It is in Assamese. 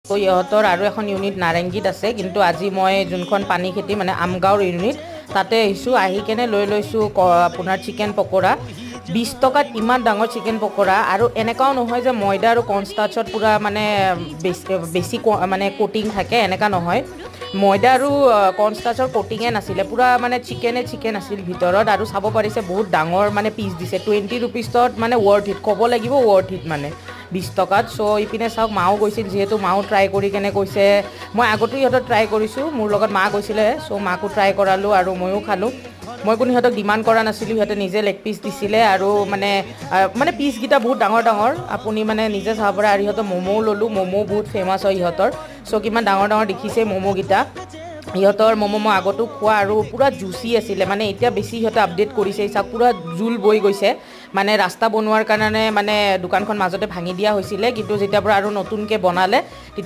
তো ইহঁতৰ আৰু এখন ইউনিট নাৰেংগীত আছে, কিন্তু আজি মই যোনখন পানী খেতি মানে আমগাঁৱৰ ইউনিট তাতে আহিছোঁ। আহি কেনে লৈ লৈছোঁ আপোনাৰ চিকেন পকৰা। 20 টকাত ইমান ডাঙৰ চিকেন পকৰা, আৰু এনেকুৱাও নহয় যে ময়দা আৰু কৰ্ণষ্টাৰ্চত পূৰা মানে বেছি মানে কোটিং থাকে, এনেকুৱা নহয়। ময়দা আৰু কৰ্ণষ্টাৰ্চৰ কোটিঙে নাছিলে, পূৰা মানে চিকেন আছিল ভিতৰত। আৰু চাব পাৰিছে বহুত ডাঙৰ মানে পিচ দিছে। 20 ৰুপিছত মানে ৱৰ্থ ইট, ক'ব লাগিব ৱৰ্থ ইট মানে 20 টকাত। চ' ইপিনে চাওক, মাও গৈছিল যিহেতু, মাও ট্ৰাই কৰি কেনে কৈছে, মই আগতো ইহঁতক ট্ৰাই কৰিছোঁ, মোৰ লগত মা গৈছিলে, চ' মাকো ট্ৰাই কৰালোঁ আৰু ময়ো খালোঁ। মই কোনো সিহঁতক ডিমাণ্ড কৰা নাছিলোঁ, সিহঁতে নিজে লেগ পিচ দিছিলে। আৰু মানে পিচকেইটা বহুত ডাঙৰ ডাঙৰ, আপুনি মানে নিজে চাব পাৰে। আৰু সিহঁতৰ ম'ম'ও ল'লোঁ, ম'ম'ও বহুত ফেমাছ হয় সিহঁতৰ। চ' কিমান ডাঙৰ ডাঙৰ দেখিছে ম'ম'কেইটা। সিহঁতৰ ম'ম' মই আগতো খোৱা, আৰু পূৰা জুচি আছিলে। মানে এতিয়া বেছি সিহঁতে আপডেট কৰিছে, চাওক পূৰা জোল বৈ গৈছে। মানে ৰাস্তা বনোৱাৰ কাৰণে মানে দোকানখন মাজতে ভাঙি দিয়া হৈছিলে, কিন্তু যেতিয়াৰ পৰা আৰু নতুনকৈ বনালে